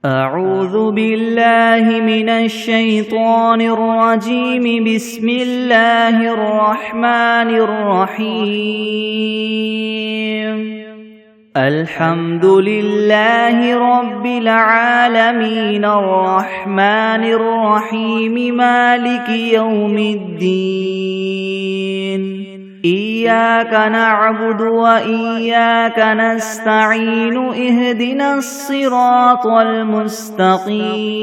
أعوذ بالله من الشيطان الرجيم. بسم الله الرحمن الرحيم. الحمد لله رب العالمين الرحمن الرحيم مالك يوم الدين. إياك نعبد وإياك نستعين. اهدنا الصراط المستقيم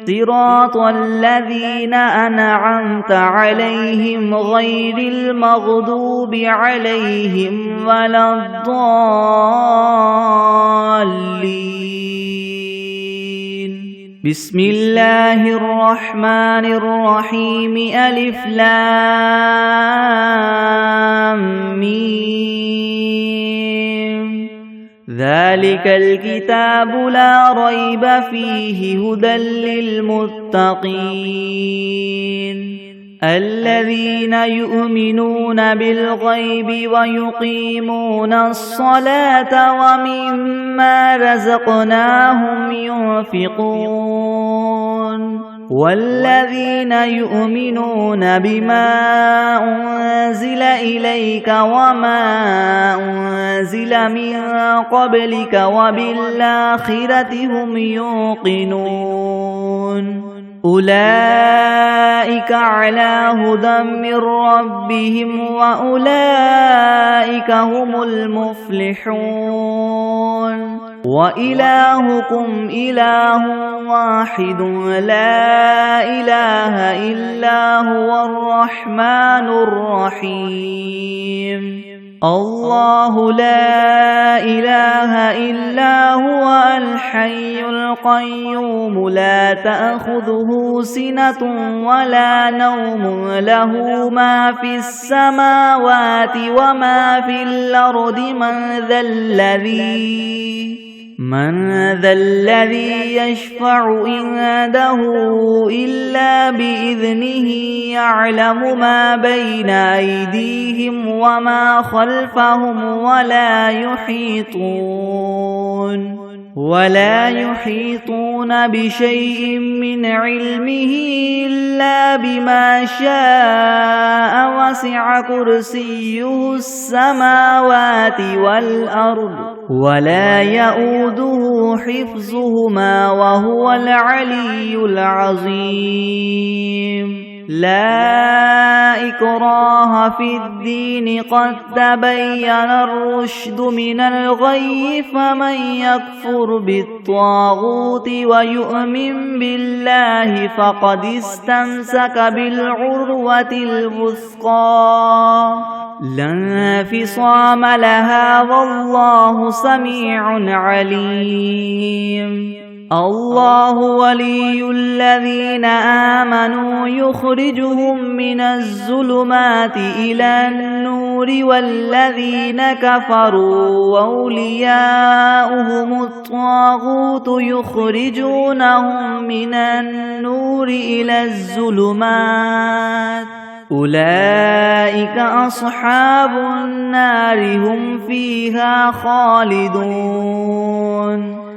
صراط الذين أنعمت عليهم غير المغضوب عليهم ولا الضالين. بسم الله الرحمن الرحيم. ألف لام ميم. ذلك الكتاب لا ريب فيه هدى للمتقين الذين يؤمنون بالغيب ويقيمون الصلاة ومما رزقناهم ينفقون والذين يؤمنون بما أنزل إليك وما أنزل من قبلك وبالآخرة هم يوقنون أولئك على هدى من ربهم وأولئك هم المفلحون. وإلهكم إله واحد لا إله إلا هو الرحمن الرحيم. الله لا إله إلا هو الحي القيوم لا تأخذه سنة ولا نوم له ما في السماوات وما في الأرض. من ذا الذي يشفع عنده إلا بإذنه. يعلم ما بين أيديهم وما خلفهم ولا يحيطون بشيء من علمه إلا بما شاء. وسع كرسيه السماوات والأرض ولا يؤوده حفظهما وهو العلي العظيم. لا إكراه في الدين قد تبين الرشد من الغي. فمن يكفر بالطاغوت ويؤمن بالله فقد استمسك بالعروة الوثقى لا انفصام لها والله سميع عليم. الله ولي الذين آمنوا يخرجهم من الظلمات إلى النور والذين كفروا أولياؤهم الطاغوت يخرجونهم من النور إلى الظلمات. أولئك أصحاب النار هم فيها خالدون.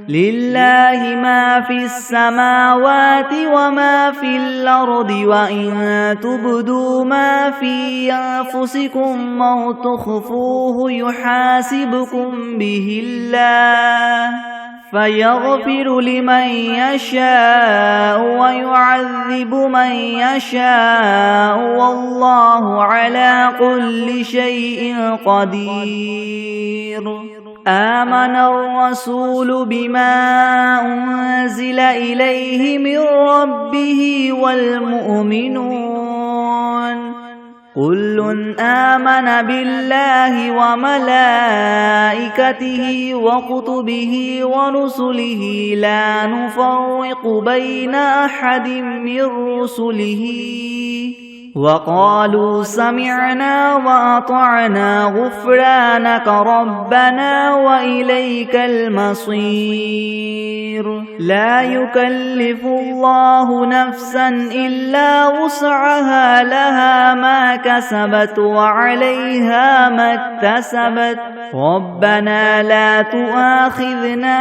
لله ما في السماوات وما في الأرض وإن تبدوا ما في أنفسكم أو تخفوه يحاسبكم به الله فيغفر لمن يشاء ويعذب من يشاء والله على كل شيء قدير. آمن الرسول بما أنزل إليه من ربه والمؤمنون كل آمن بالله وملائكته وكتبه ورسله لا نفرق بين أحد من رسله وقالوا سمعنا وأطعنا غفرانك ربنا وإليك المصير. لا يكلف الله نفسا إلا وسعها لها ما كسبت وعليها ما اكتسبت. ربنا لا تؤاخذنا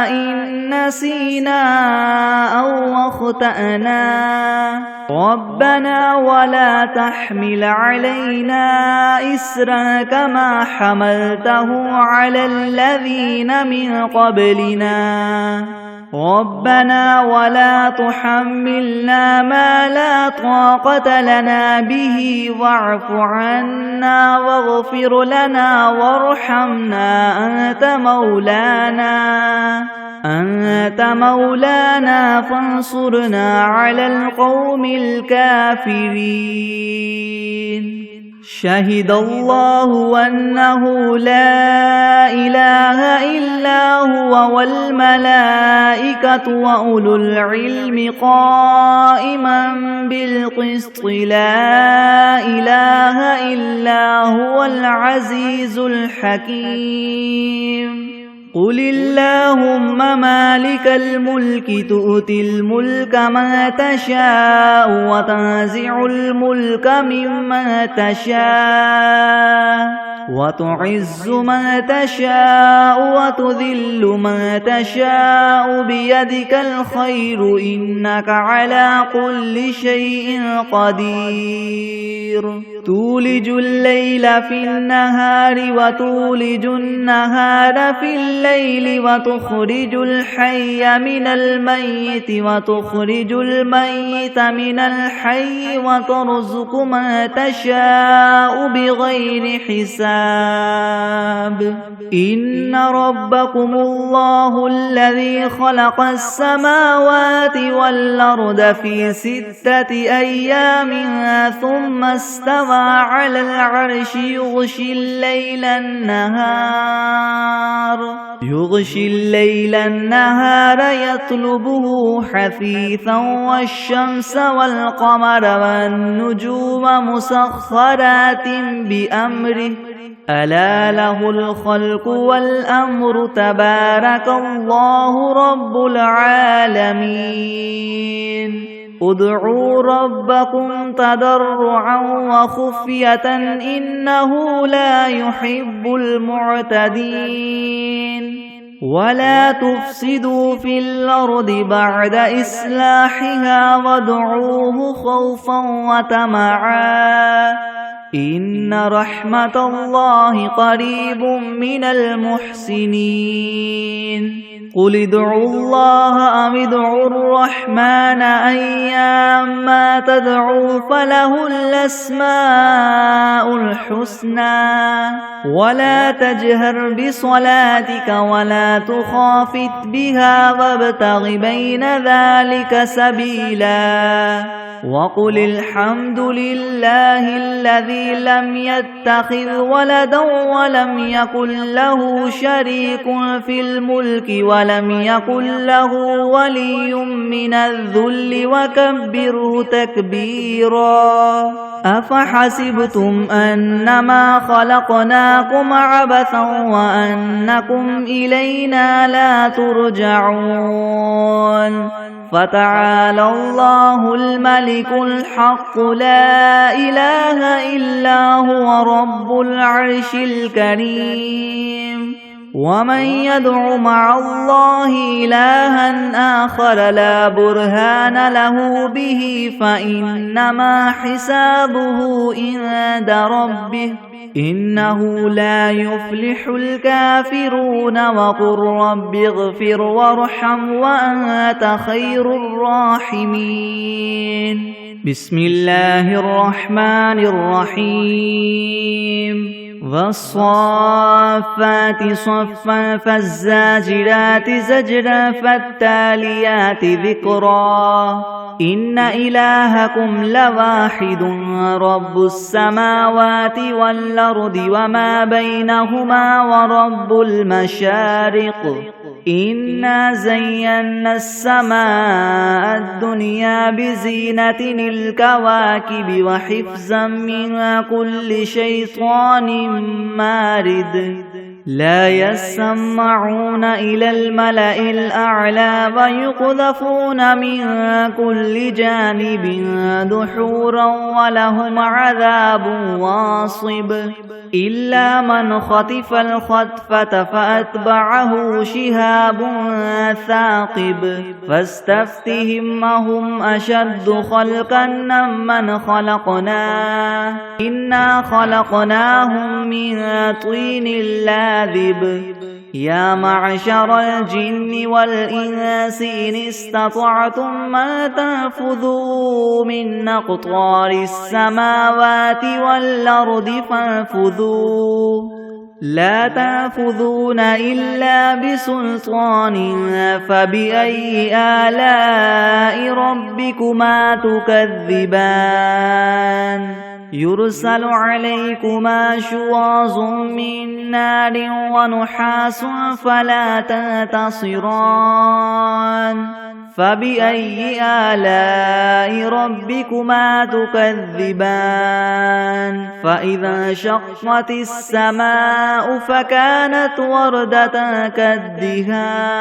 إن نسينا أو أخطأنا ربنا ولا تحمل علينا إسرا كما حملته على الذين من قبلنا ربنا ولا تحملنا ما لا طاقة لنا به واعف عنا واغفر لنا وارحمنا أنت مولانا فانصرنا على القوم الكافرين شهد الله أنه لا إله إلا هو والملائكة وأولو العلم قائما بالقسط لا إله إلا هو العزيز الحكيم قل اللهم مالك الملك تؤتي الملك من تشاء وتنزع الملك ممن تشاء وتعز من تشاء وتذل من تشاء بيدك الخير إنك على كل شيء قدير تولج الليل في النهار وتولج النهار في الليل وتخرج الحي من الميت وتخرج الميت من الحي وترزق من تشاء بغير حساب إن ربكم الله الذي خلق السماوات والأرض في 6 أيام ثم استوى على العرش يغشي الليل النهار يطلبه حثيثا والشمس والقمر والنجوم مسخرات بأمره ألا له الخلق والأمر تبارك الله رب العالمين ادعوا ربكم تضرعا وخفية إنه لا يحب المعتدين ولا تفسدوا في الأرض بعد إصلاحها وادعوه خوفا وطمعا إن رحمة الله قريب من المحسنين قل ادعوا الله أم ادعوا الرحمن أيما تدعوا فله الأسماء الحسنى ولا تجهر بصلاتك ولا تخافت بها وابتغ بين ذلك سبيلا وقل الحمد لله الذي لم يتخذ ولدا ولم يكن له شريك في الملك ولم يكن له ولي من الذل وكبره تكبيرا أفحسبتم أنما خلقناكم عبثا وأنكم إلينا لا ترجعون فتعالى الله الملك الحق لا إله إلا هو رب العرش الكريم ومن يدع مع الله إلها آخر لا برهان له به فإنما حسابه عند ربه إنه لا يفلح الكافرون وقل رب اغفر وارحم وأنت خير الراحمين بسم الله الرحمن الرحيم والصافات صفا فالزاجرات زجرا فالتاليات ذكرا إن إلهكم لواحد رب السماوات والأرض وما بينهما ورب المشارق إنا زينا السماء الدنيا بزينة الكواكب وحفظا من كل شيطان مارد لا يسمعون إلى الملأ الأعلى ويقذفون من كل جانب دحورا ولهم عذاب واصب إلا من خطف الخطفة فأتبعه شهاب ثاقب فاستفتهم أهم أشد خلقا ممن خلقنا إنا خلقناهم من طين لاذب يا معشر الجن والإنس إن استطعتم ما تنفذوا من أقطار السماوات والأرض فانفذوا لا تنفذون إلا بسلطان فبأي آلاء ربكما تكذبان يرسل عليكما شواظ من نار ونحاس فلا تنتصران فبأي آلاء ربكما تكذبان فإذا انشقت السماء فكانت وردة كالدهان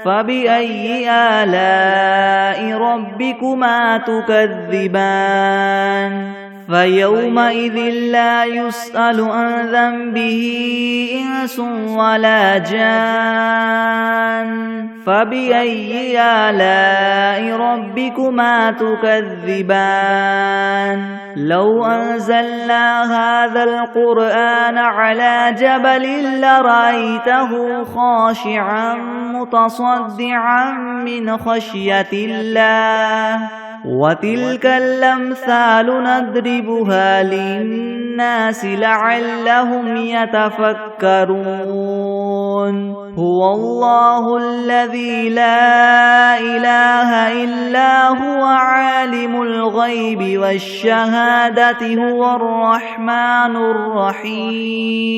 فبأي آلاء ربكما تكذبان فيومئذ لا يسأل عن ذنبه إنس ولا جان فبأي آلاء ربكما تكذبان لو أنزلنا هذا القرآن على جبل لرأيته خاشعا متصدعا من خشية الله وتلك الأمثال نضربها للناس لعلهم يتفكرون هو الله الذي لا إله إلا هو عالم الغيب والشهادة هو الرحمن الرحيم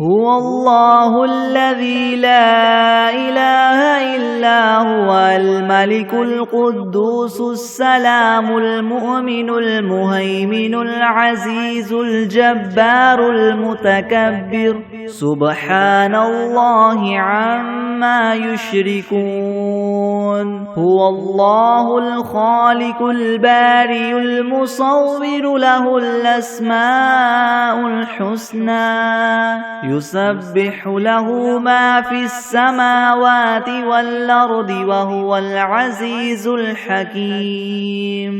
هو الله الذي لا إله إلا هو الملك القدوس السلام المؤمن المهيمن العزيز الجبار المتكبر سبحان الله عما يشركون هو الله الخالق البارئ المصور له الأسماء الحسنى يسبح له ما في السماوات والأرض وهو العزيز الحكيم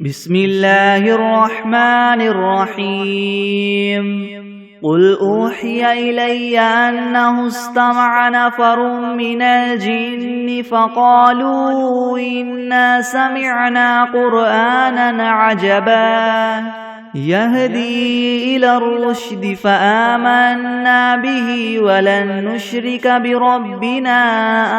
بسم الله الرحمن الرحيم قل أوحي إلي أنه استمع نفر من الجن فقالوا إنا سمعنا قرآنا عجبا يهدي إلى الرشد فآمنا به ولن نشرك بربنا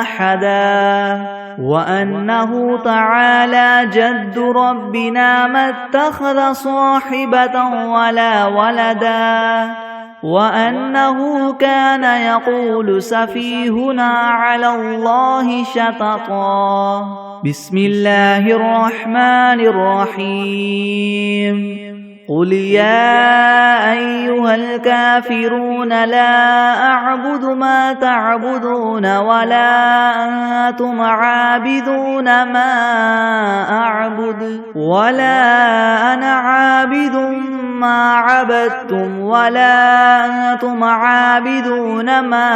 أحدا وأنه تعالى جد ربنا ما اتخذ صاحبة ولا ولدا وأنه كان يقول سفيهنا على الله شططا بسم الله الرحمن الرحيم قل يا أيها الكافرون لا أعبد ما تعبدون ولا أنتم عابدون ما أعبد ولا أنا عابد ما عبدتم ولا أنتم عابدون ما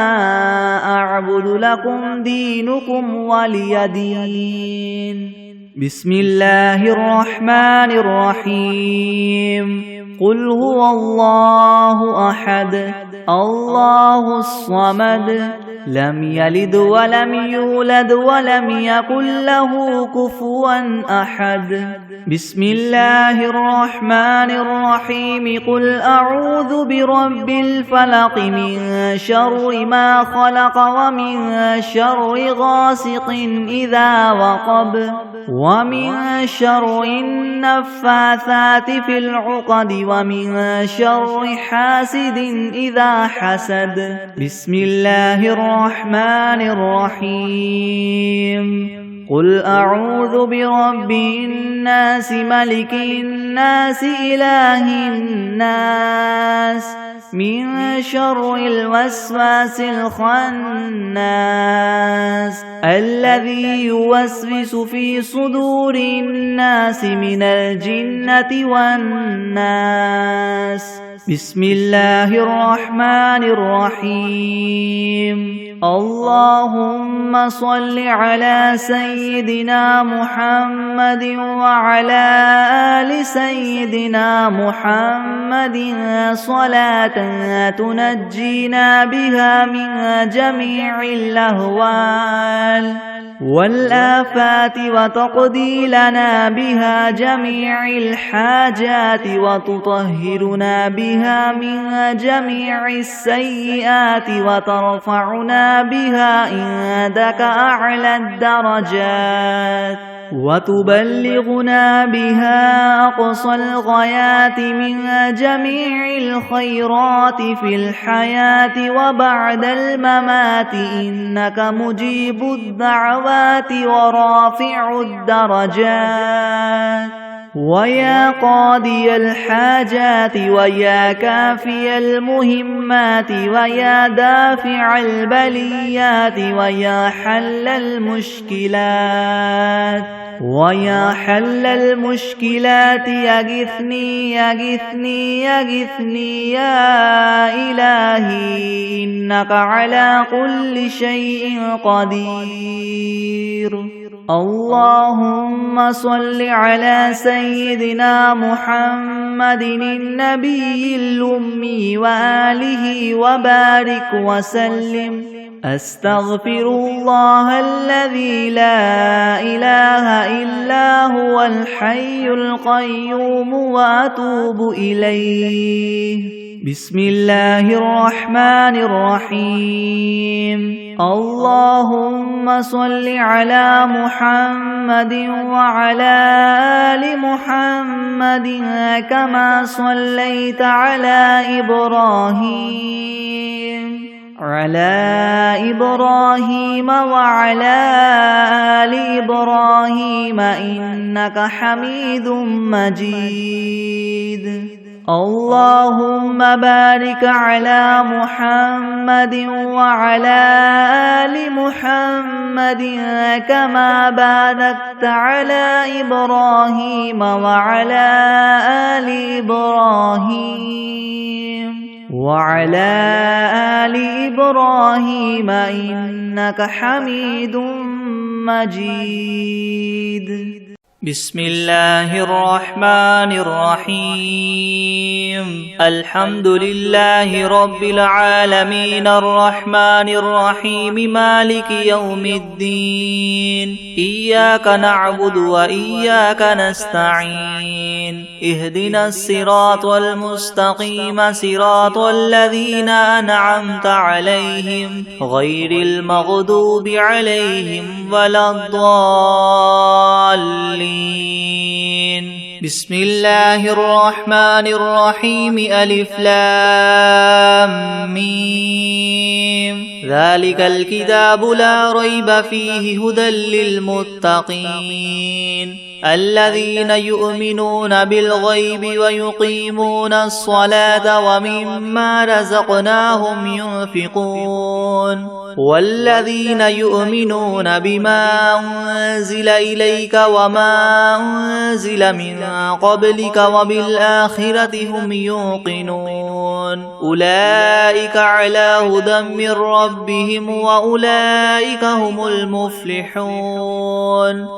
أعبد لكم دينكم ولي دين بسم الله الرحمن الرحيم قل هو الله أحد الله الصمد لم يلد ولم يولد ولم يكن له كفوا أحد بسم الله الرحمن الرحيم قل أعوذ برب الفلق من شر ما خلق ومن شر غاسق إذا وقب ومن شر النفاثات في العقد ومن شر حاسد إذا حسد بسم الله الرحمن الرحيم قل أعوذ برب الناس ملك الناس إله الناس من شر الوسواس الخناس الذي يوسوس في صدور الناس من الجنة والناس. بسم الله الرحمن الرحيم. اللهم صل على سيدنا محمد وعلى آل سيدنا محمد صلاة تنجينا بها من جميع الأهوال والآفات وتقضي لنا بها جميع الحاجات وتطهرنا بها من جميع السيئات وترفعنا بها عندك أعلى الدرجات وتبلغنا بها أقصى الغايات من جميع الخيرات في الحياة وبعد الممات إنك مجيب الدعوات ورافع الدرجات ويا قاضي الحاجات ويا كافي المهمات ويا دافع البليات ويا حل المشكلات يغثني يا إلهي إنك على كل شيء قدير. اللهم صل على سيدنا محمد النبي الأمي وآله وبارك وسلم. أستغفر الله الذي لا إله إلا هو الحي القيوم وأتوب إليه. بسم الله الرحمن الرحيم. اللهم صل على محمد وعلى آل محمد كما صليت على إبراهيم وعلى آل إبراهيم إنك حميد مجيد. اللهم بارك على محمد وعلى آل محمد كما باركت على إبراهيم وعلى آل إبراهيم إنك حميد مجيد. بسم الله الرحمن الرحيم. الحمد لله رب العالمين الرحمن الرحيم مالك يوم الدين. إياك نعبد وإياك نستعين. اهدنا الصراط المستقيم صراط الذين أنعمت عليهم غير المغضوب عليهم ولا الضالين. بسم الله الرحمن الرحيم. ألف لام ميم. ذلك الكتاب لا ريب فيه هدى للمتقين الذين يؤمنون بالغيب ويقيمون الصلاة ومما رزقناهم ينفقون والذين يؤمنون بما أنزل إليك وما أنزل من قبلك وبالآخرة هم يوقنون أولئك على هدى من ربهم وأولئك هم المفلحون.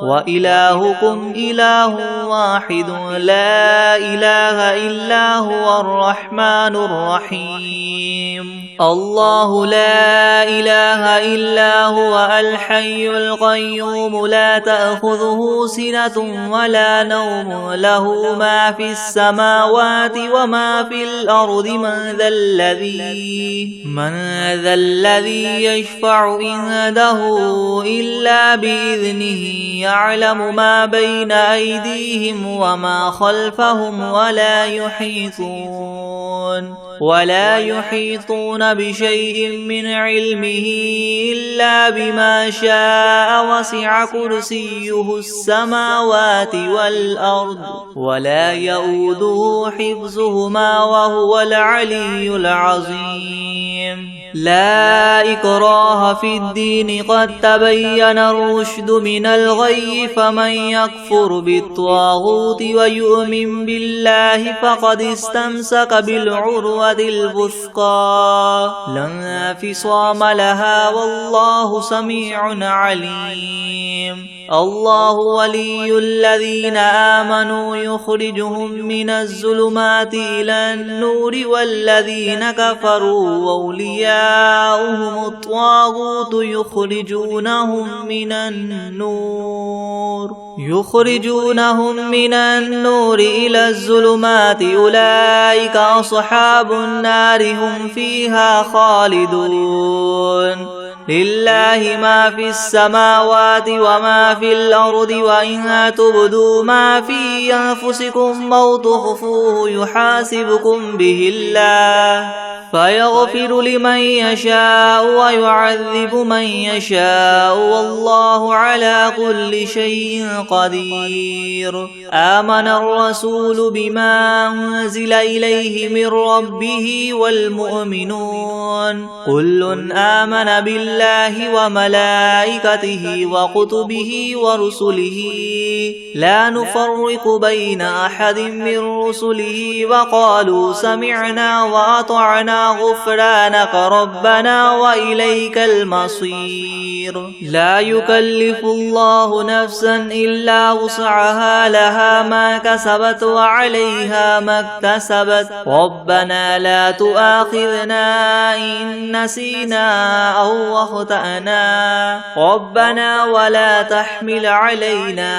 وإلهكم إله واحد لا إله إلا هو الرحمن الرحيم. الله لا إله إلا هو الحي القيوم لا تأخذه سنة ولا نوم له ما في السماوات وما في الأرض. من ذا الذي يشفع عنده إلا بإذنه يعلم ما بين أيديهم وما خلفهم ولا يحيطون ولا يحيطون بشيء من علمه إلا بما شاء وسع كرسيه السماوات والأرض ولا يؤوده حفظهما وهو العلي العظيم لا إكراه في الدين قد تبين الرشد من الغي فمن يكفر بالطاغوت ويؤمن بالله فقد استمسك بالعروة الوثقى لا انفصام لها والله سميع عليم الله ولي الذين آمنوا يخرجهم من الظلمات إلى النور والذين كفروا أولياؤهم الطاغوت يخرجونهم من النور إلى الظلمات أولئك أصحاب النار هم فيها خالدون لله ما في السماوات وما في الأرض وإن تبدوا ما في أنفسكم أو تخفوه يحاسبكم به الله فيغفر لمن يشاء ويعذب من يشاء والله على كل شيء قدير آمن الرسول بما أنزل إليه من ربه والمؤمنون كل آمن بالله وملائكته وكتبه ورسله لا نفرق بين أحد من رسله وقالوا سمعنا وأطعنا غفرانك ربنا وإليك المصير لا يكلف الله نفسا إلا وسعها لها ما كسبت وعليها ما اكتسبت ربنا لا تؤاخذنا إن نسينا أو أخطأنا ربنا ولا تحمل علينا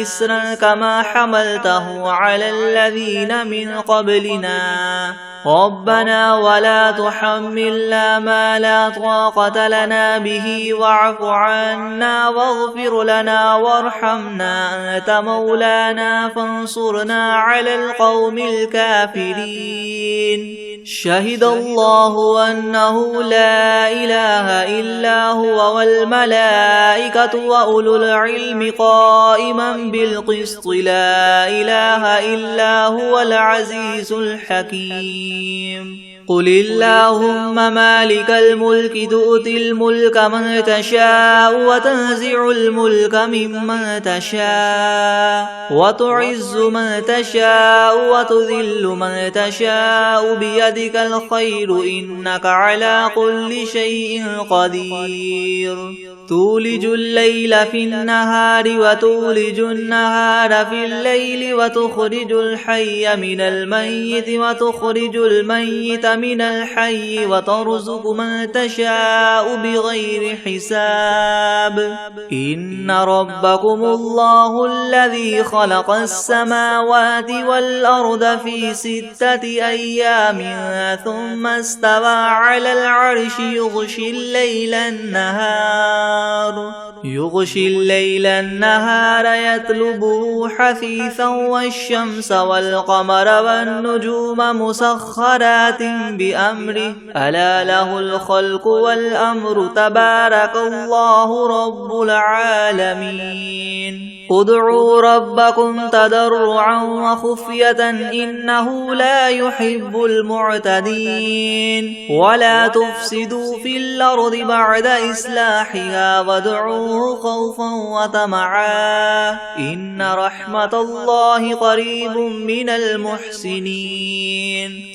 إسرا كما حملته على الذين من قبلنا ربنا ولا تحملنا ما لا طاقة لنا به واعف عنا واغفر لنا وارحمنا أنت مولانا فانصرنا على القوم الكافرين شهد الله أنه لا إله إلا هو والملائكة وأولو العلم قائما بالقسط لا إله إلا هو العزيز الحكيم قل اللهم مالك الملك تؤتي الملك من تشاء وتنزع الملك ممن تشاء وتعز من تشاء وتذل من تشاء بيدك الخير إنك على كل شيء قدير تولج الليل في النهار وتولج النهار في الليل وتخرج الحي من الميت وتخرج الميت من الحي وترزق من تشاء بغير حساب إن ربكم الله الذي خلق السماوات والأرض في 6 أيام ثم استوى على العرش يغشي الليل النهار يطلبه حثيثا والشمس والقمر والنجوم مسخرات بأمره ألا له الخلق والأمر تبارك الله رب العالمين ادعوا ربكم تضرعا وخفية إنه لا يحب المعتدين ولا تفسدوا في الأرض بعد إصلاحها وادعوه خوفا وطمعا إن رحمة الله قريب من المحسنين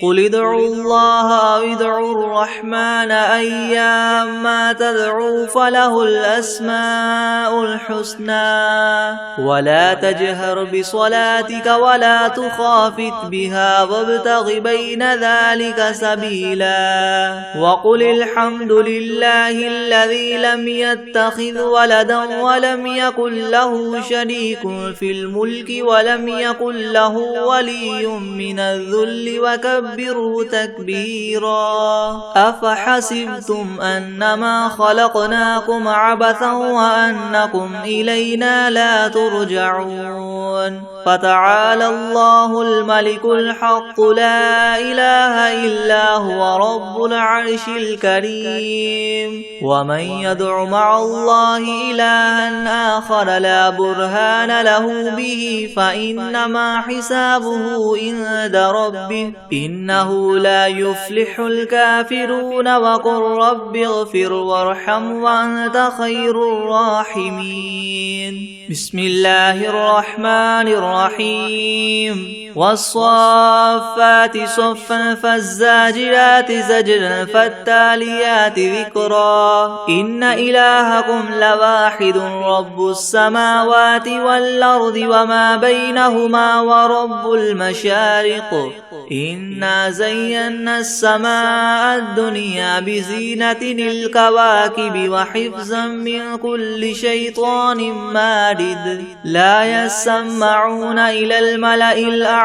قل ادعوا الله أو ادعوا الرحمن أيما تدعوا فله الأسماء الحسنى ولا تجهر بصلاتك ولا تخافت بها وابتغ بين ذلك سبيلا وقل الحمد لله الذي لم يتخذ ولدا ولم يكن له شريك في الملك ولم يكن له ولي من الذل وكبره تكبيرا أفحسبتم أنما خلقناكم عبثا وأنكم إلينا لا ترجعون فتعالى الله الملك الحق لا إله إلا هو رب العرش الكريم ومن يدع مع الله إلها آخر لا برهان له به فإنما حسابه عند ربه إنه لا يفلح الكافرون وقل رب اغفر وارحم وأنت خير الراحمين بسم الله الرحمن الرحيم والصافات صفا فالزاجرات زجرا فالتاليات ذكرا إن إلهكم لواحد رب السماوات والأرض وما بينهما ورب المشارق إنا زينا السماء الدنيا بزينة الكواكب وحفظا من كل شيطان مارد لا يسمعون إلى الملأ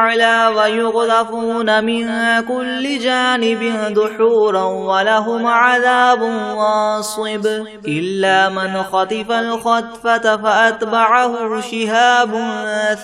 الأعلى ويغذفون من كل جانب دحورا ولهم عذاب واصب إلا من خطف الخطفة فأتبعه شهاب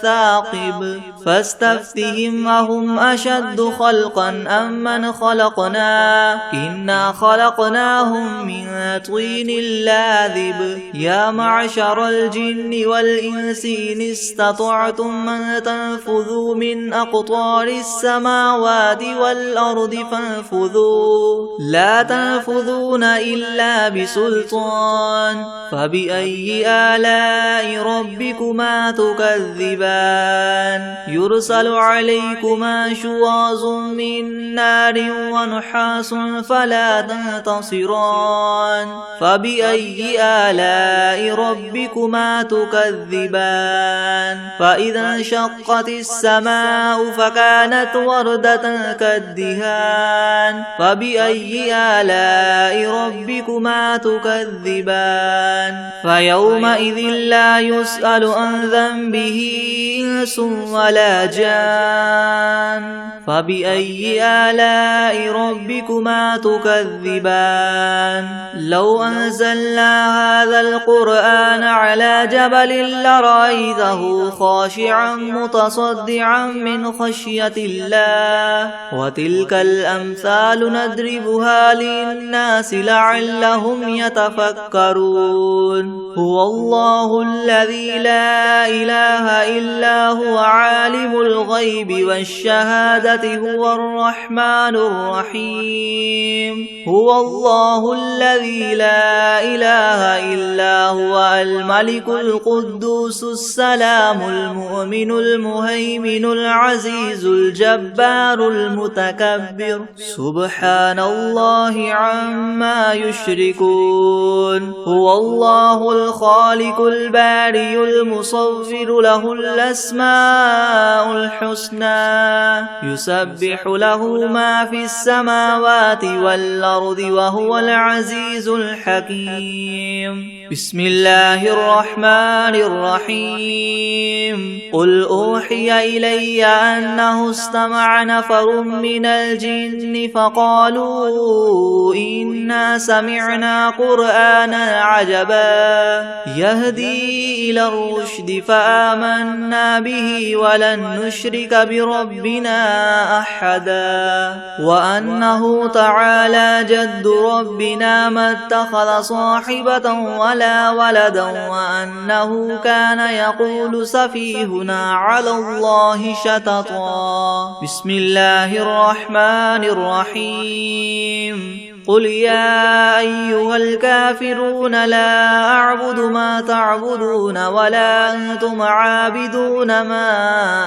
ثاقب فاستفتهم أهم أشد خلقا أم من خلقنا إنا خلقناهم من طين لاذب يا معشر الجن والإنس إن استطعتم أن تنفذوا من أقطار السماوات والأرض فانفذوا لا تنفذون إلا بسلطان فبأي آلاء ربكما تكذبان يرسل عليكما شواظ من نار ونحاس فلا تنتصران فبأي آلاء ربكما تكذبان فإذا انشقت السماء فكانت وردة كالدهان فبأي آلاء ربكما تكذبان فيومئذ لا يسأل عن ذنبه إنس ولا جان فبأي آلاء ربكما تكذبان لو أنزلنا هذا القرآن على جبل لرأيته خاشعا متصدعا من خشية الله وتلك الأمثال نضربها للناس لعلهم يتفكرون هو الله الذي لا إله إلا هو عالم الغيب والشهادة هو الرحمن الرحيم هو الله الذي لا إله إلا هو الملك القدوس السلام المؤمن المهيمن العزيز الجبار المتكبر سبحان الله عما يشركون هو الله الخالق البارئ المصور له الأسماء الحسنى يسبح له ما في السماوات والأرض وهو العزيز الحكيم بسم الله الرحمن الرحيم قل أوحي إلي أنه استمع نفر من الجن فقالوا إنا سمعنا قرآنا عجبا يهدي إلى الرشد فآمنا به ولن نشرك بربنا أحدا وأنه تعالى جد ربنا ما اتخذ صاحبة ولا ولدا وأنه كان يقول سفيهنا على الله شططا بسم الله الرحمن الرحيم قل يا أيها الكافرون لا أعبد ما تعبدون ولا أنتم عابدون ما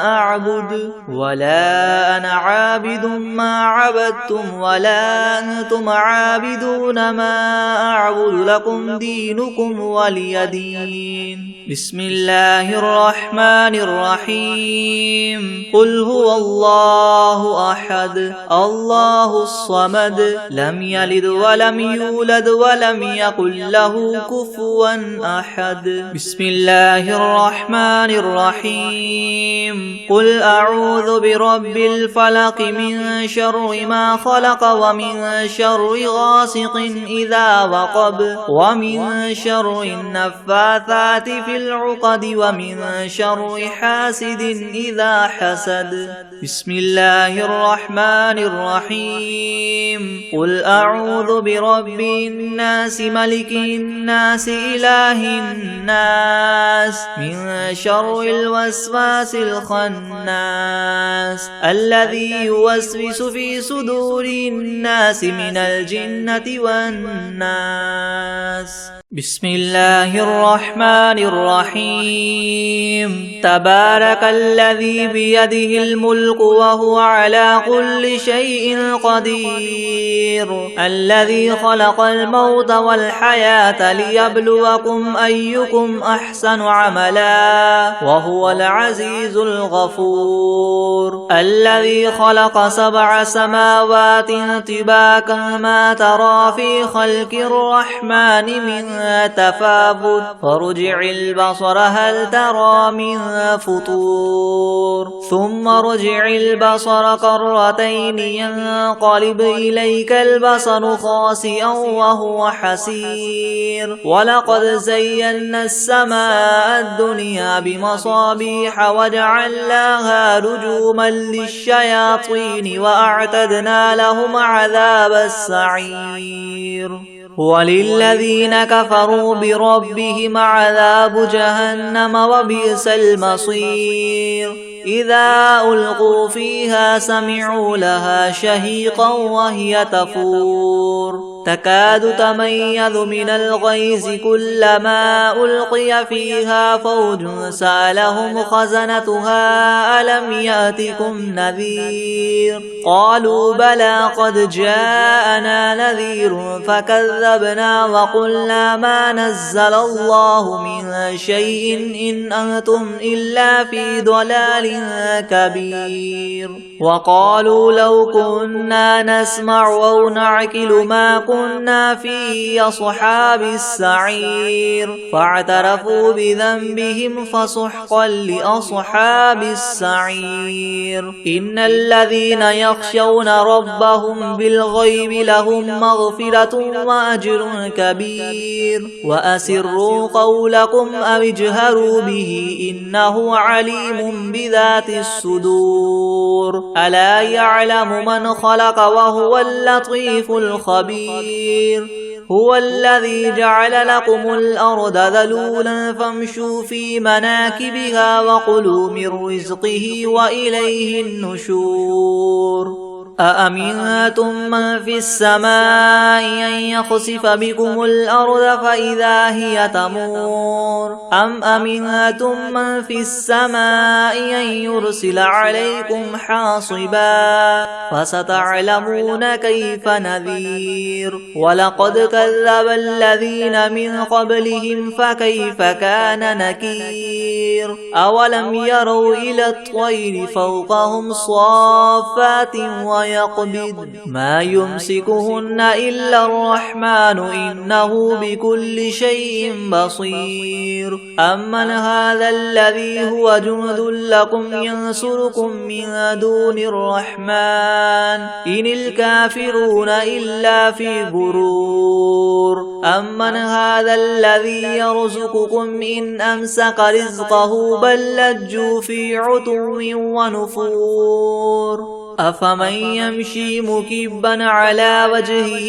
أعبد ولا أنا عابد ما عبدتم ولا أنتم عابدون ما أعبد لكم دينكم ولي دين بسم الله الرحمن الرحيم قل هو الله أحد الله الصمد لم يلد يلد ولم يولد ولم يكن له كفوا أحد. بسم الله الرحمن الرحيم. قل أعوذ برب الفلق من شر ما خلق ومن شر غاسق إذا وقب ومن شر النفاثات في العقد ومن شر حاسد إذا حسد. بسم الله الرحمن الرحيم. قل أعوذ برب الناس ملك الناس إله الناس من شر الوسواس الخناس الذي يوسوس في صدور الناس من الجنة والناس. بسم الله الرحمن الرحيم. تبارك الذي بيده الملك وهو على كل شيء قدير الذي خلق الموت والحياة ليبلوكم أيكم أحسن عملا وهو العزيز الغفور الذي خلق 7 سماوات طباقا ما ترى في خلق الرحمن من تفاوت فارجع البصر هل ترى من فطور ثم ارجع البصر كرتين ينقلب إليك البصر خاسئا وهو حسير ولقد زينا السماء الدنيا بمصابيح وجعلناها رجوما للشياطين وأعتدنا لهم عذاب السعير. وللذين كفروا بربهم عذاب جهنم وبئس المصير. إذا ألقوا فيها سمعوا لها شهيقا وهي تفور تكاد تميز من الغيظ كلما ألقي فيها فوج سألهم خزنتها ألم يأتكم نذير قالوا بلى قد جاءنا نذير فكذبنا وقلنا ما نزل الله من شيء إن أنتم إلا في ضلال كبير. وقالوا لو كنا نسمع أو نعقل ما كنا في أصحاب السعير فاعترفوا بذنبهم فسحقا لأصحاب السعير. إن الذين يخشون ربهم بالغيب لهم مغفرة وأجر كبير. وأسروا قولكم أو اجهروا به إنه عليم بذات الصدور. ألا يعلم من خلق وهو اللطيف الخبير. هو الذي جعل لكم الأرض ذلولا فامشوا في مناكبها وكلوا من رزقه وإليه النشور. أأمنتم من في السماء أن يخسف بكم الأرض فإذا هي تمور أم أمنتم من في السماء أن يرسل عليكم حاصبا فستعلمون كيف نذير. ولقد كذب الذين من قبلهم فكيف كان نكير. أولم يروا إلى الطير فوقهم صافات ويقبض ما يمسكهن إلا الرحمن إنه بكل شيء بصير. أمن هذا الذي هو جند لكم ينصركم من دون الرحمن إن الكافرون إلا في غرور. أمن هذا الذي يرزقكم إن أمسك رزقه بل لجوا في عتو ونفور. أفمن يمشي مكبا على وجهه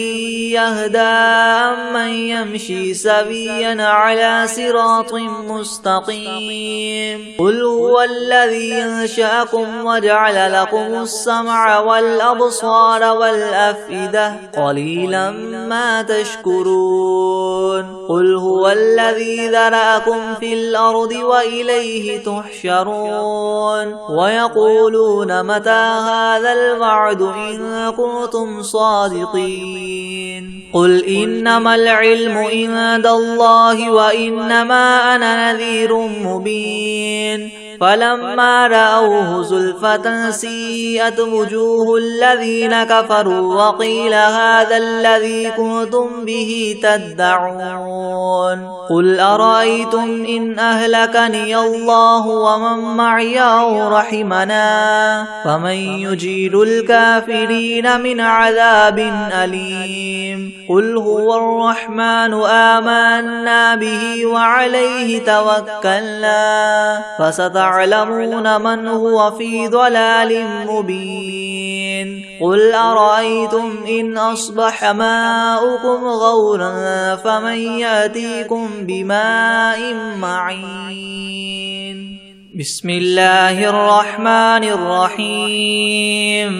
يهدى أمن يمشي سويا على صراط مستقيم. قل هو الذي ينشأكم وجعل لكم السمع والأبصار والأفئدة قليلا ما تشكرون. قل هو الذي ذرأكم في الأرض وإليه تحشرون. ويقولون متى هذا الوعد إن كنتم صادقين. قل إنما العلم عند الله وإنما أنا نذير مبين. فلما رأوه زلفة سيئت وجوه الذين كفروا وقيل هذا الذي كنتم به تدعون قل أرأيتم إن أهلكني الله ومن معي أو رحمنا فمن يجير الكافرين من عذاب أليم قل هو الرحمن آمنا به وعليه توكلنا فستعلمون من هو في ضلال مبين قل أرأيتم إن أصبح ماؤكم غورا فمن يأتيكم بماء معين بسم الله الرحمن الرحيم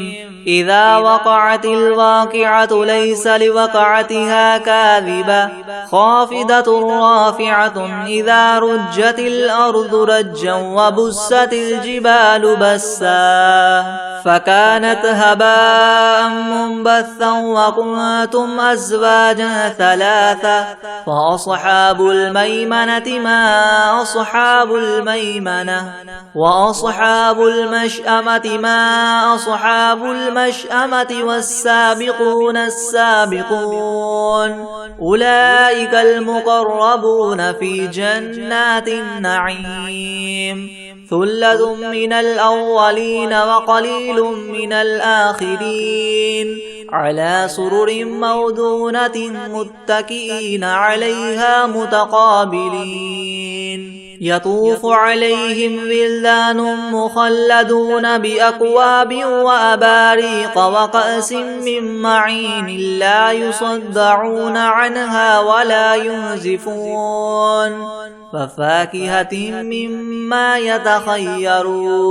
إذا وقعت الواقعة ليس لوقعتها كاذبة خافضة رافعة إذا رجت الأرض رجا وبست الجبال بسا فكانت هباء منبثا وكنتم أزواجا ثلاثة فأصحاب الميمنة ما أصحاب الميمنة وأصحاب المشأمة ما أصحاب المشأمة والسابقون السابقون أولئك المقربون في جنات النعيم ثلة من الأولين وقليل من الآخرين على سرر موضونة متكئين عليها متقابلين يطوف عليهم ولدان مخلدون بأكواب وأباريق وكأس من معين لا يصدعون عنها ولا ينزفون وفاكهة مما يتخيرون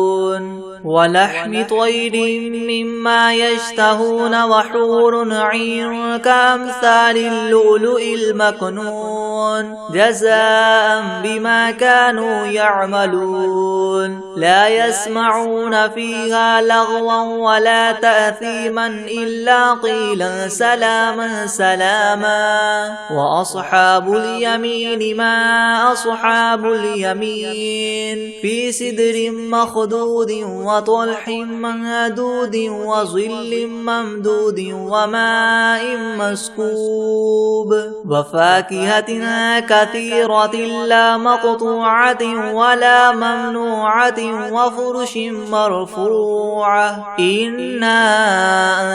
ولحم طير مما يشتهون وحور عين كأمثال اللؤلؤ المكنون جزاء بما كانوا يعملون لا يسمعون فيها لغوا ولا تأثيما إلا قيلا سلاما سلاما وأصحاب اليمين ما أصحاب اليمين في سدر مخدود وطلح منضود وظل ممدود وماء مسكوب وفاكهة كثيرة لا مقطوعة ولا ممنوعة وفرش مرفوعة إنا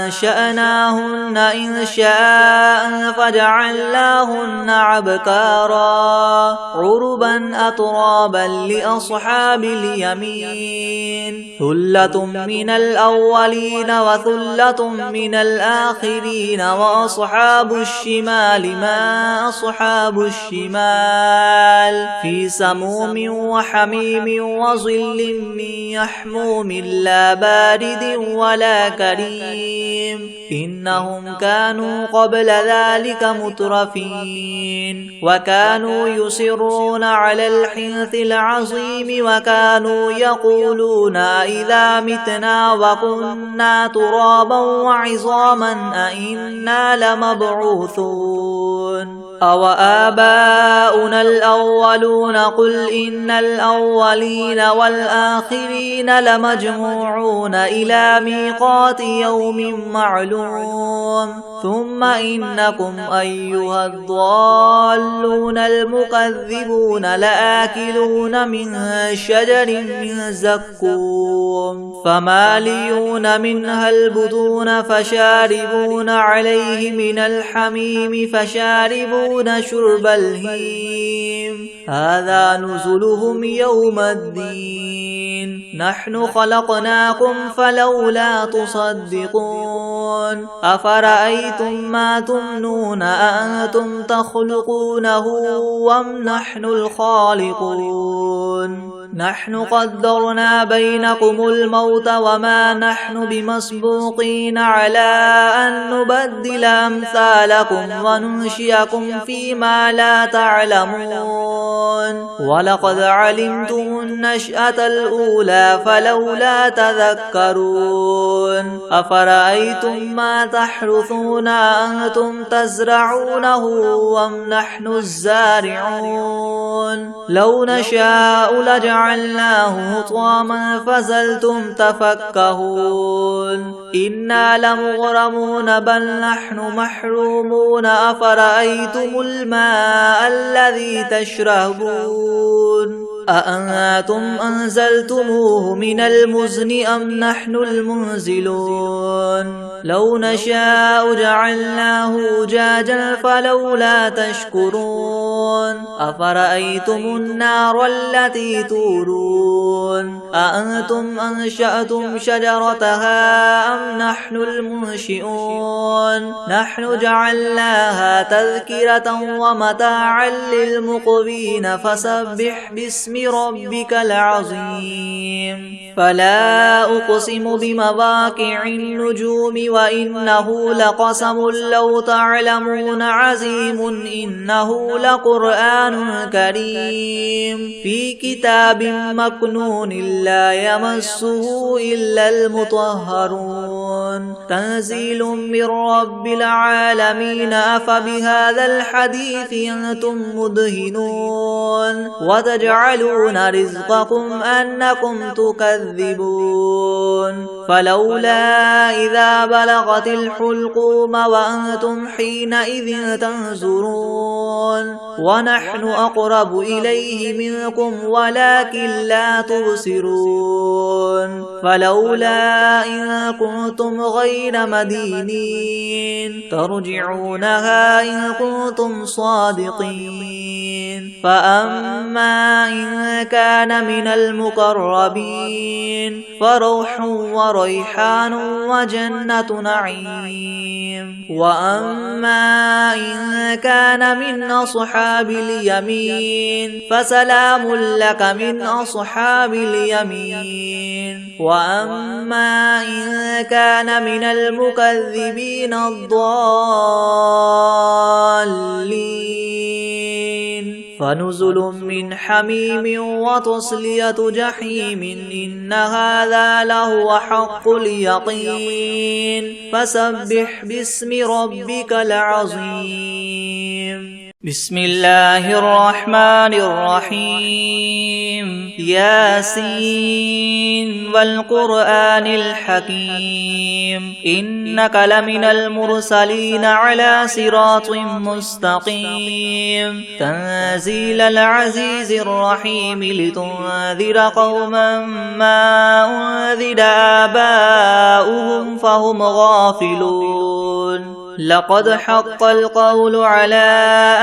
أنشأناهن إنشاء فجعلناهن عبكارا عربا أترابا لأصحاب اليمين ثلة من الأولين وثلة من الآخرين وأصحاب الشمال ما أصحاب الشمال في سموم وحميم وظل من يحموم لا بارد ولا كريم إنهم كانوا قبل ذلك مترفين وكانوا يصرون على الحنث العظيم وكانوا يقولون إذا متنا وكنا ترابا وعظاما أئنا لمبعوثون أو آباؤنا الأولون قل إن الأولين والآخرين لمجموعون إلى ميقات يوم معلوم ثم إنكم أيها الضالون المكذبون لآكلون من شجر من زقوم فماليون منها البطون فشاربون عليه من الحميم فشاربون شرب الهيم هذا نزلهم يوم الدين نحن خلقناكم فلولا تصدقون أفرأيتم ما تمنون أأنتم تخلقونه أم نحن الخالقون نحن قدرنا بينكم الموت وما نحن بمسبوقين على أن نبدل أمثالكم وننشئكم فيما لا تعلمون ولقد علمتم النشأة الأولى فلولا تذكرون أفرأيتم ما تحرثون أنتم تزرعونه أم نحن الزارعون لو نشاء لجعلناه حطاما فظلتم تفكهون إنا لمغرمون بل نحن محرومون أفرأيتم الماء الذي تشربون أأنتم أنزلتموه من المزن أم نحن المنزلون لو نشاء جعلناه أجاجا فلولا تشكرون أفرأيتم النار التي تورون أأنتم أنشأتم شجرتها أم نحن المنشئون نحن جعلناها تذكرة ومتاعا للمقوين فسبح باسم ربك العظيم فلا أقسم بمواقع النجوم وإنه لقسم لو تعلمون عظيم إنه لقرآن كريم في كتاب مكنون لا يمسه إلا المطهرون تنزيل من رب العالمين أفبهذا الحديث أنتم مدهنون وتجعلون رزقكم أنكم تكذبون فلولا إذا بلغت الحلقوم وأنتم حينئذ تنظرون ونحن أقرب إليه منكم ولكن لا تبصرون فلولا إن كنتم غير مدينين ترجعونها إن كنتم صادقين فأما إن كان من المقربين فروح وريحان وجنة نعيم وأما إن كان من أصحاب اليمين فسلام لك من أصحاب اليمين وأما إن كان من المكذبين الضالين فنزل من حميم وتصلية جحيم إن هذا لهو حق اليقين فسبح باسم ربك العظيم بسم الله الرحمن الرحيم ياسين والقرآن الحكيم إنك لمن المرسلين على صراط مستقيم تنزيل العزيز الرحيم لتنذر قوما ما أنذر آباؤهم فهم غافلون لقد حق القول على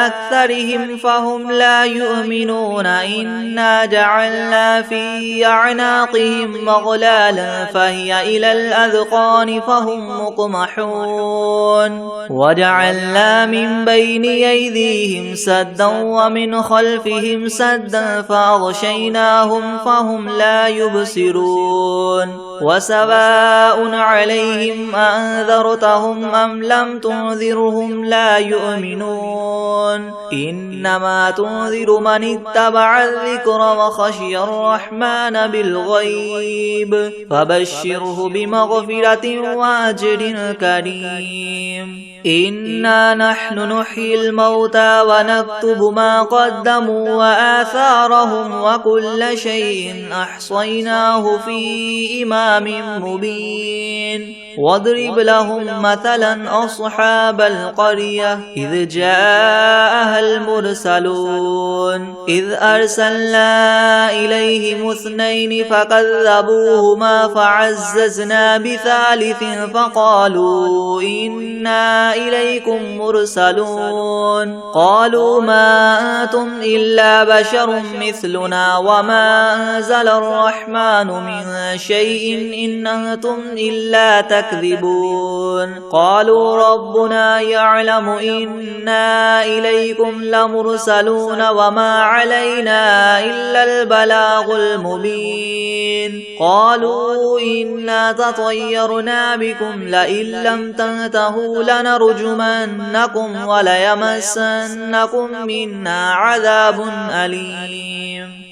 أكثرهم فهم لا يؤمنون إنا جعلنا في أعناقهم مغلالا فهي إلى الأذقان فهم مقمحون وجعلنا من بين أيديهم سدا ومن خلفهم سدا فأغشيناهم فهم لا يبصرون وسواء عليهم أنذرتهم أم لم تنذرهم لا يؤمنون إنما تنذر من اتبع الذكر وخشي الرحمن بالغيب فبشره بمغفرة وأجر كريم إنا نحن نحيي الموتى ونكتب ما قدموا وآثارهم وكل شيء أحصيناه في إمام مبين واضرب لهم مثلا أصحاب القرية إذ جاءها المرسلون إذ أرسلنا إليهم اثنين فكذبوهما فعززنا بثالث فقالوا إنا إليكم مرسلون قالوا ما أنتم إلا بشر مثلنا وما أنزل الرحمن من شيء إن أنتم إلا تكذبون قالوا ربنا يعلم إنا إليكم لمرسلون وما علينا إلا البلاغ المبين قالوا إنا تطيرنا بكم لئن لم تنتهوا لنرجمنكم وليمسنكم منا عذاب أليم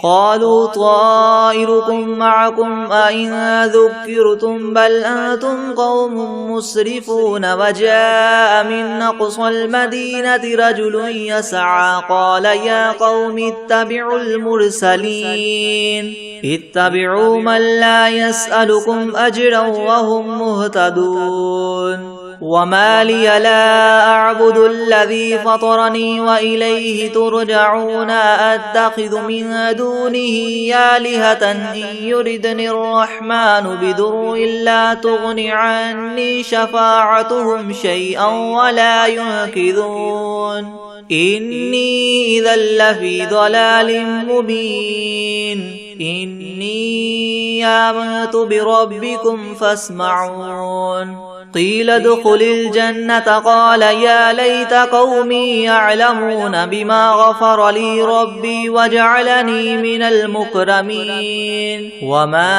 قالوا طائركم معكم أئن ذكرتم بل أنتم قوم مسرفون وجاء من أقصى المدينة رجل يسعى قال يا قوم اتبعوا المرسلين اتبعوا من لا يسألكم أجرا وهم مهتدون وما لي لا أعبد الذي فطرني وإليه ترجعون أتخذ من دونه آلهة إن يردني الرحمن بضر لا تغن عني شفاعتهم شيئا ولا ينقذون إني إذا لفي ضلال مبين إني آمنت بربكم فاسمعون قيل ادخل الجنة قال يا ليت قومي يعلمون بما غفر لي ربي وجعلني من المكرمين وما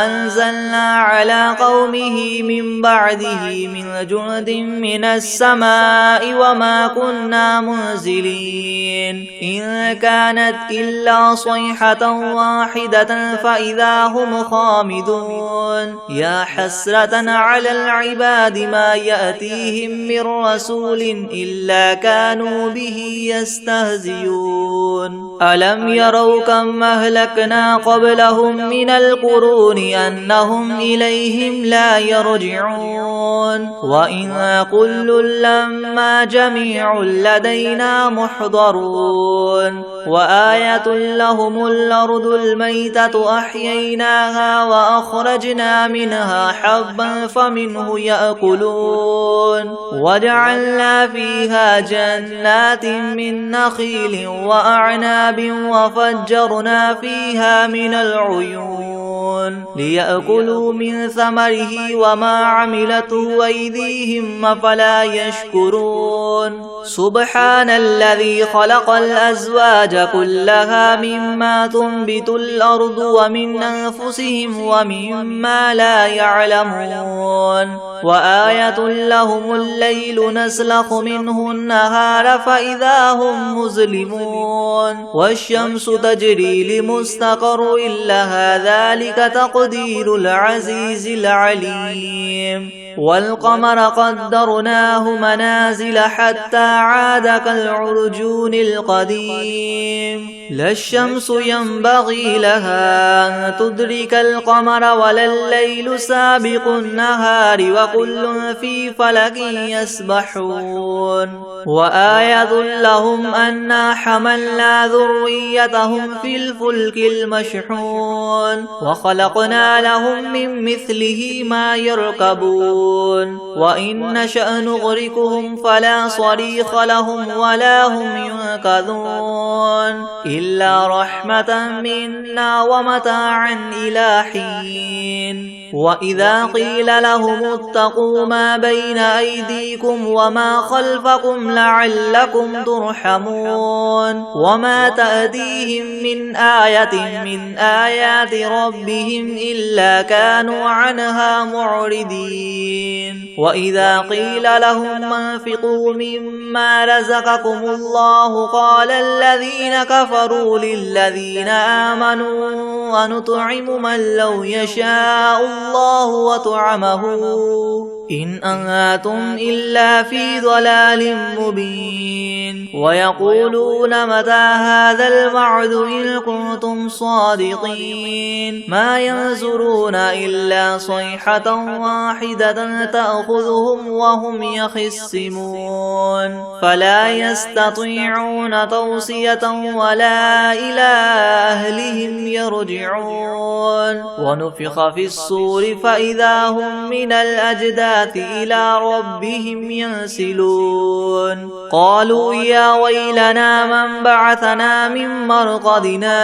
أنزلنا على قومه من بعده من جند من السماء وما كنا منزلين إن كانت إلا صيحة واحدة فإذا هم خامدون يا حسرة على العباد ما يأتيهم من رسول إلا كانوا به يستهزئون ألم يروا كم أهلكنا قبلهم من القرون أنهم إليهم لا يرجعون وإن كل لما جميع لدينا محضرون وآية لهم الأرض الميتة أحييناها وأخرجنا منها حبا فمنه يأكلون وجعلنا فيها جنات من نخيل وأعناب وفجرنا فيها من العيون ليأكلوا من ثمره وما عملته أيديهم أفلا يشكرون سبحان الذي خلق الأزواج كلها مما تنبت الأرض ومن أنفسهم ومما لا يعلمون وآية لهم الليل نسلخ منه النهار فإذا هم مظلمون والشمس تجري لمستقر لها ذلك تقدير العزيز العليم والقمر قدرناه منازل حتى عاد كالعرجون القديم لا الشمس ينبغي لها أن تدرك القمر ولا الليل سابق النهار وكل في فلك يسبحون وآية لهم أنا حملنا ذريتهم في الفلك المشحون وخلقنا لهم من مثله ما يركبون وإن نشأ نغرقهم فلا صريخ لهم ولا هم ينقذون إلا رحمة منا ومتاعا إلى حين وإذا قيل لهم اتقوا ما بين أيديكم وما خلفكم لعلكم ترحمون وما تأتيهم من آية من آيات ربهم إلا كانوا عنها معرضين وإذا قيل لهم انفقوا مما رزقكم الله قال الذين كفروا للذين آمنوا ونطعم من لو يشاء الله وطعمه إن أنتم إلا في ضلال مبين ويقولون متى هذا الوعد إن كنتم صادقين ما ينظرون إلا صيحة واحدة تأخذهم وهم يخصمون فلا يستطيعون توصية ولا إلى أهلهم يرجعون ونفخ في الصور فإذا هم من الأجداث الغداة إلى ربهم ينسلون قالوا يا ويلنا من بعثنا من مرقدنا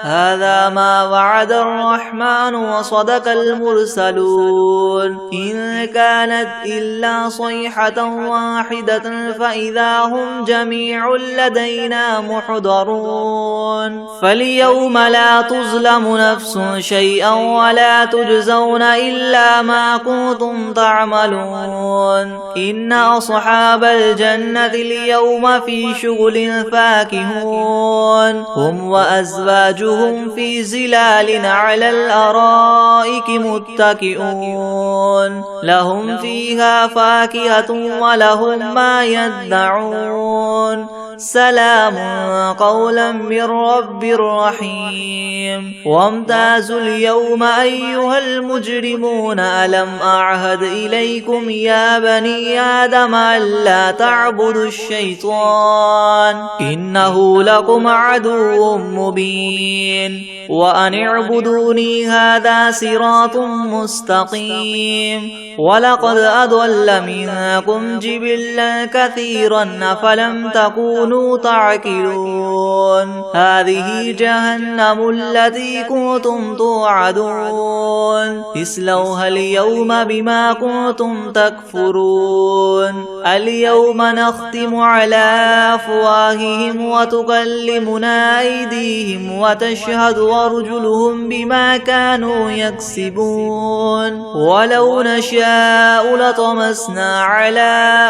هذا ما وعد الرحمن وصدق المرسلون إن كانت إلا صيحة واحدة فإذا هم جميع لدينا محضرون فاليوم لا تظلم نفس شيئا ولا تجزون إلا ما كنتم تعملون إن أصحاب الجنة اليوم في شغل فاكهون هم وأزواجهم في زلال على الأرائك متكئون لهم فيها فاكهة ولهم ما يدعون سلام قولا من رب رحيم وامتازوا اليوم أيها المجرمون ألم أعهد إليكم يا بني آدم ألا تعبدوا الشيطان إنه لكم عدو مبين وأن اعبدوني هذا صراط مستقيم ولقد أضل منكم جبلا كثيرا أفلم تكونوا تعقلون هذه جهنم التي كنتم توعدون اصلوها اليوم بما كنتم تكفرون اليوم نختم على أفواههم وتكلمنا أيديهم وتشهد أرجلهم بما كانوا يكسبون ولو نشاء لطمسنا على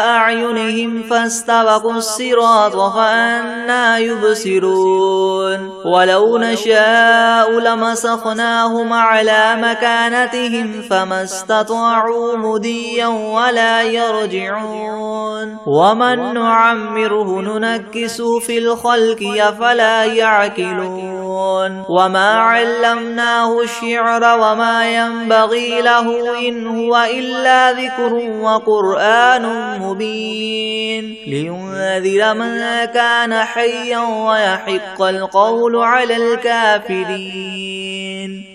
أعينهم فاستبقوا الصراط فأنى يبصرون ولو نشاء لمسخناهم على مكانتهم فما استطاعوا مديا ولا يرجعون ومن نعمره ننكسه في الخلق أفلا يعقلون وما علمناه الشعر وما ينبغي له إن هو إلا ذكر وقرآن مبين لينذر من كان حيا ويحق القول على الكافرين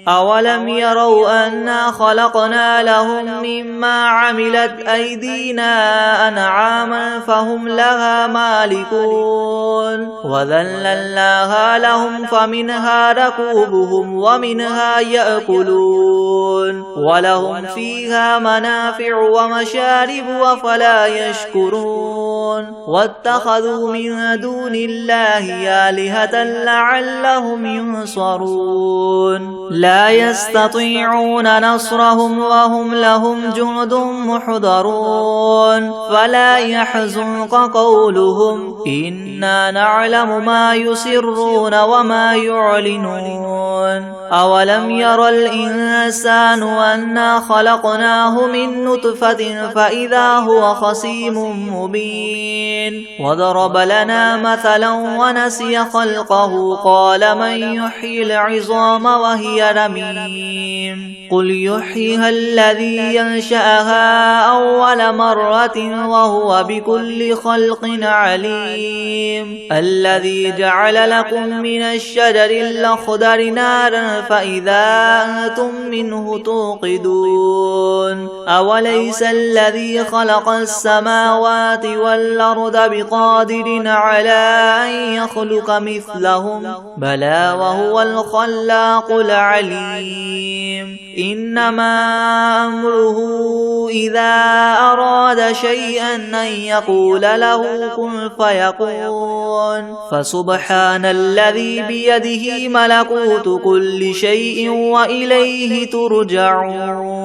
أولم يروا أنا خلقنا لهم مما عملت أيدينا أنعاما فهم لها مالكون وذللناها لهم فمنها ركوبهم ومنها يأكلون ولهم فيها منافع ومشارب أفلا يشكرون واتخذوا من دون الله آلهة لعلهم ينصرون لا يستطيعون نصرهم وهم لهم جند محضرون فلا يحزنك قولهم إنا نعلم ما يسرون وما يعلنون أولم ير الإنسان أنا خلقناه من نطفة فإذا هو خصيم مبين وضرب لنا مثلا ونسي خلقه قال من يحيي العظام وهي رميم قل يحييها الذي ينشأها أول مرة وهو بكل خلق عليم الذي جعل لكم من الشجر الأخضر نارا فإذا أنتم منه توقدون أوليس الذي خلق السماوات والأرض بقادر على أن يخلق مثلهم بلى وهو الخلاق العليم إنما أمره إذا أراد شيئا أن يقول له كن فيكون فسبحان الذي بيده ملكوت كل شيء وإليه ترجعون